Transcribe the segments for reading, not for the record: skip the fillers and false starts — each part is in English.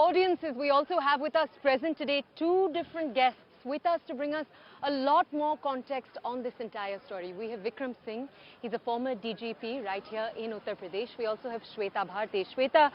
audiences, we also have with us present today two different guests with us to bring us a lot more context on this entire story. We have Vikram Singh. He's a former DGP right here in Uttar Pradesh. We also have Shweta Bharti. Shweta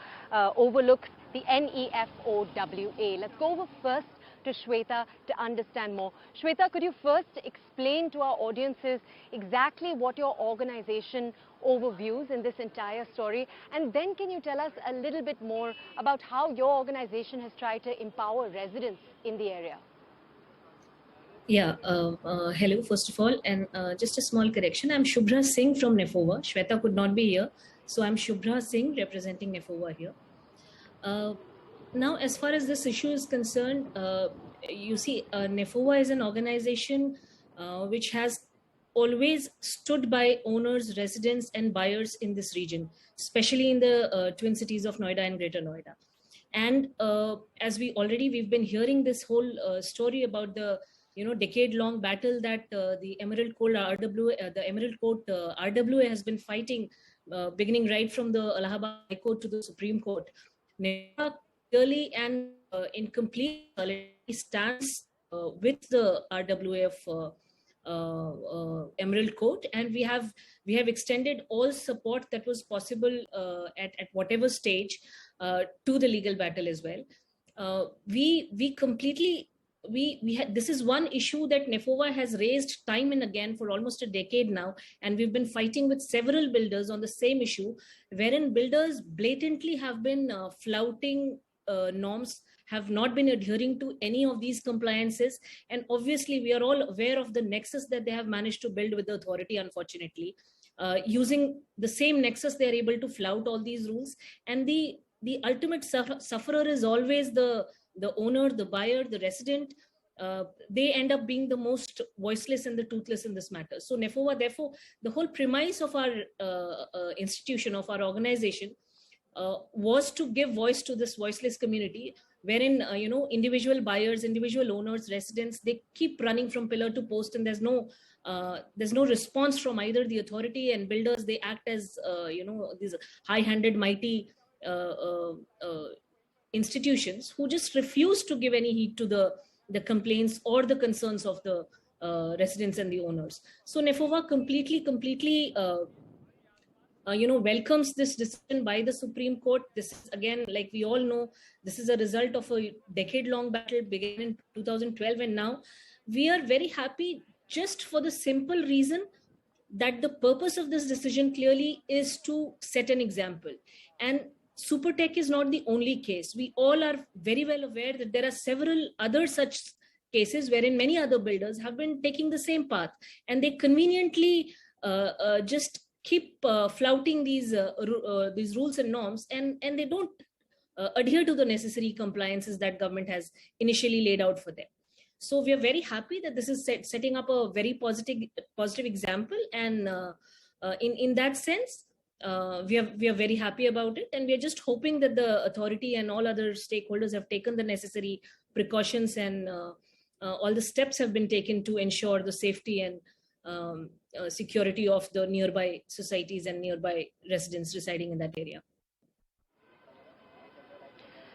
overlooks the NEFOWA. Let's go over first to Shweta to understand more. Shweta, could you first explain to our audiences exactly what your organization overviews in this entire story, and then can you tell us a little bit more about how your organization has tried to empower residents in the area? Yeah, hello first of all, and just a small correction. I'm Shubhra Singh from NEFOWA. Shweta could not be here, so I'm Shubhra Singh representing NEFOWA here. Now, as far as this issue is concerned, you see, NEFOWA is an organization which has always stood by owners, residents, and buyers in this region, especially in the twin cities of Noida and Greater Noida. And as we've been hearing this whole story about the decade-long battle that the Emerald Court RWA has been fighting, beginning right from the Allahabad High Court to the Supreme Court. NEFOWA clearly and in complete solidarity stands with the RWF Emerald Court, and we have extended all support that was possible at whatever stage to the legal battle as well. This is one issue that NEFOWA has raised time and again for almost a decade now, and we've been fighting with several builders on the same issue, wherein builders blatantly have been flouting norms, have not been adhering to any of these compliances. And obviously we are all aware of the nexus that they have managed to build with the authority. Unfortunately, using the same nexus, they are able to flout all these rules, and the ultimate sufferer is always the owner, the buyer, the resident. They end up being the most voiceless and the toothless in this matter. So NEFOWA, therefore, the whole premise of our institution, of our organization, was to give voice to this voiceless community, wherein individual buyers, individual owners, residents, they keep running from pillar to post, and there's no response from either the authority, and builders, they act as these high-handed, mighty institutions who just refuse to give any heed to the complaints or the concerns of the residents and the owners. So NEFOWA completely welcomes this decision by the Supreme Court. This is, again, like we all know, this is a result of a decade-long battle began in 2012, and now we are very happy just for the simple reason that the purpose of this decision clearly is to set an example. And Supertech is not the only case. We all are very well aware that there are several other such cases wherein many other builders have been taking the same path, and they conveniently just keep flouting these rules and norms, and they don't adhere to the necessary compliances that government has initially laid out for them. So we are very happy that this is setting up a very positive example, and in that sense, we are very happy about it, and we are just hoping that the authority and all other stakeholders have taken the necessary precautions, and all the steps have been taken to ensure the safety and security of the nearby societies and nearby residents residing in that area.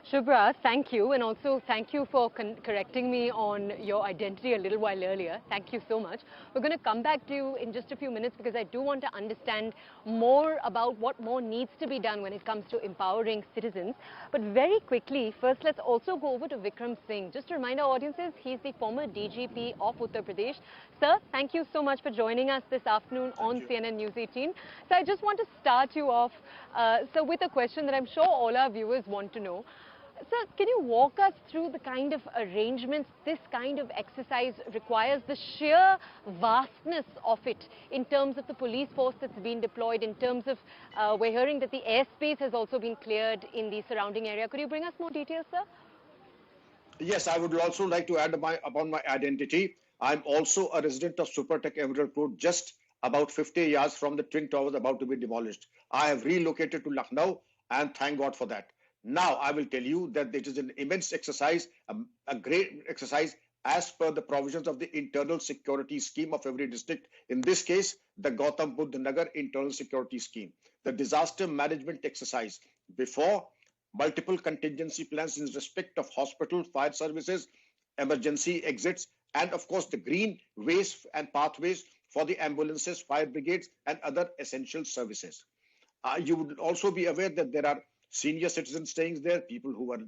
Shubhra, thank you, and also thank you for correcting me on your identity a little while earlier. Thank you so much. We're going to come back to you in just a few minutes because I do want to understand more about what more needs to be done when it comes to empowering citizens. But very quickly, first let's also go over to Vikram Singh. Just to remind our audiences, he's the former DGP of Uttar Pradesh. Sir, thank you so much for joining us this afternoon on CNN News 18. So I just want to start you off with a question that I'm sure all our viewers want to know. Sir, can you walk us through the kind of arrangements this kind of exercise requires, the sheer vastness of it in terms of the police force that's been deployed, in terms of, we're hearing that the airspace has also been cleared in the surrounding area. Could you bring us more details, sir? Yes, I would also like to add upon my identity. I'm also a resident of Supertech Emerald Court, just about 50 yards from the Twin Towers about to be demolished. I have relocated to Lucknow, and thank God for that. Now, I will tell you that it is an immense exercise, a great exercise as per the provisions of the internal security scheme of every district. In this case, the Gautam Buddha Nagar internal security scheme. The disaster management exercise. Before, multiple contingency plans in respect of hospital, fire services, emergency exits, and of course the green ways and pathways for the ambulances, fire brigades, and other essential services. You would also be aware that there are senior citizens staying there, people who are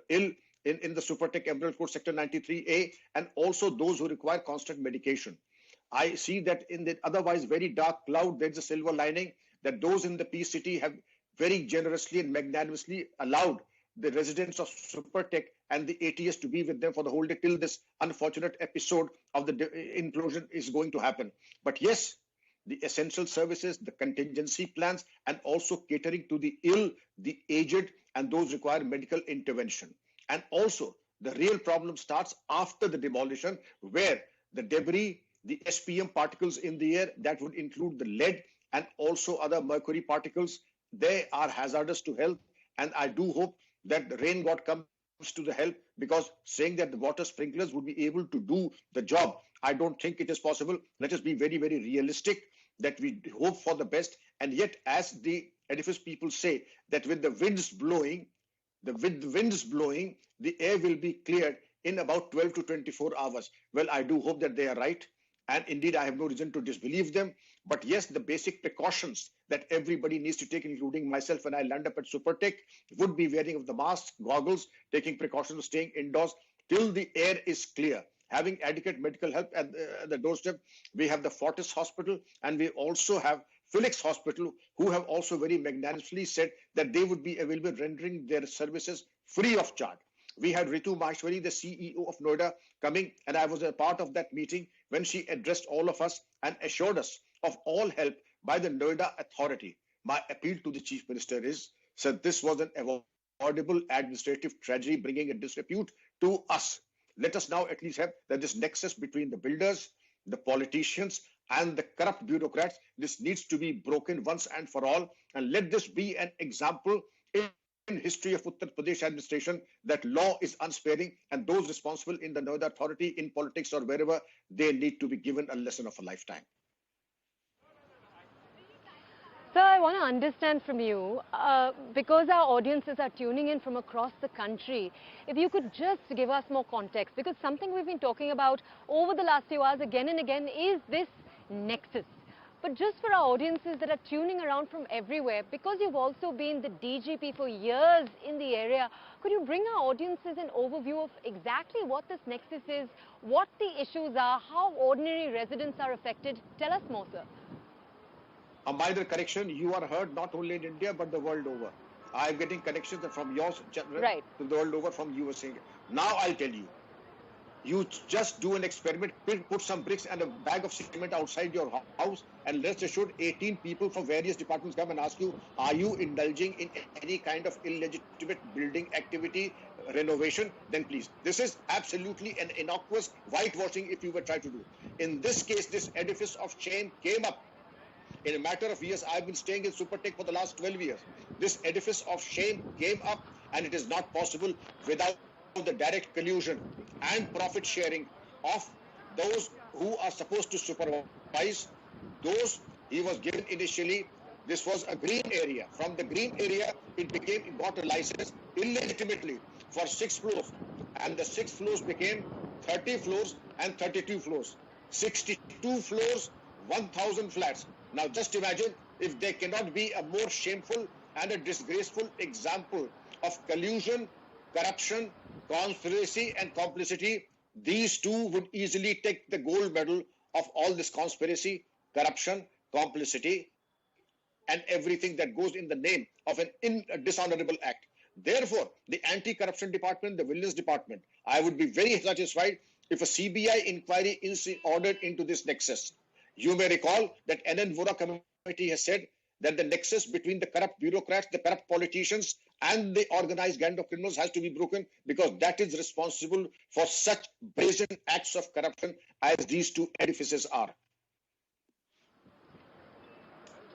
ill in the Supertech Emerald Court Sector 93A, and also those who require constant medication. I see that in the otherwise very dark cloud, there's a silver lining that those in the Peace City have very generously and magnanimously allowed the residents of Supertech and the ATS to be with them for the whole day till this unfortunate episode of the implosion is going to happen. But yes, the essential services, the contingency plans, and also catering to the ill, the aged, and those require medical intervention. And also, the real problem starts after the demolition, where the debris, the SPM particles in the air, that would include the lead and also other mercury particles, they are hazardous to health. And I do hope that the rain god comes to the help, because saying that the water sprinklers would be able to do the job, I don't think it is possible. Let us be very, very realistic that we hope for the best. And yet, as the edifice people say, that with the winds blowing, the air will be cleared in about 12 to 24 hours. Well, I do hope that they are right. And indeed, I have no reason to disbelieve them. But yes, the basic precautions that everybody needs to take, including myself when I land up at Supertech, would be wearing of the mask, goggles, taking precautions of staying indoors till the air is clear, having adequate medical help at the doorstep. We have the Fortis Hospital, and we also have Felix Hospital, who have also very magnanimously said that they would be available, rendering their services free of charge. We had Ritu Maheshwari, the CEO of Noida, coming, and I was a part of that meeting when she addressed all of us and assured us of all help by the Noida authority. My appeal to the Chief Minister is, sir, this was an avoidable administrative tragedy bringing a disrepute to us. Let us now at least have that this nexus between the builders, the politicians, and the corrupt bureaucrats, this needs to be broken once and for all. And let this be an example in history of Uttar Pradesh administration that law is unsparing, and those responsible in the Noida authority, in politics or wherever, they need to be given a lesson of a lifetime. Sir, I want to understand from you, because our audiences are tuning in from across the country, if you could just give us more context, because something we've been talking about over the last few hours again and again is this nexus. But just for our audiences that are tuning around from everywhere, because you've also been the DGP for years in the area, could you bring our audiences an overview of exactly what this nexus is, what the issues are, how ordinary residents are affected? Tell us more, sir. A minor correction, you are heard not only in India but the world over. I am getting connections from yours right to the world over from you were saying. Now I'll tell you. You just do an experiment, put some bricks and a bag of cement outside your house, and rest assured 18 people from various departments come and ask you, are you indulging in any kind of illegitimate building activity, renovation? Then please. This is absolutely an innocuous whitewashing if you were trying to do. In this case, this edifice of shame came up. In a matter of years, I've been staying in Supertech for the last 12 years. This edifice of shame came up, and it is not possible without the direct collusion and profit sharing of those who are supposed to supervise. Those he was given initially, this was a green area. From the green area, it got a license illegitimately for 6 floors. And the 6 floors became 30 floors and 32 floors. 62 floors, 1,000 flats. Now just imagine if there cannot be a more shameful and a disgraceful example of collusion, corruption, conspiracy and complicity. These two would easily take the gold medal of all this conspiracy, corruption, complicity, and everything that goes in the name of a dishonorable act. Therefore, the anti-corruption department, the vigilance department, I would be very satisfied if a CBI inquiry is ordered into this nexus. You may recall that NN Vora committee has said that the nexus between the corrupt bureaucrats, the corrupt politicians, and the organized gang of criminals has to be broken, because that is responsible for such brazen acts of corruption as these two edifices are.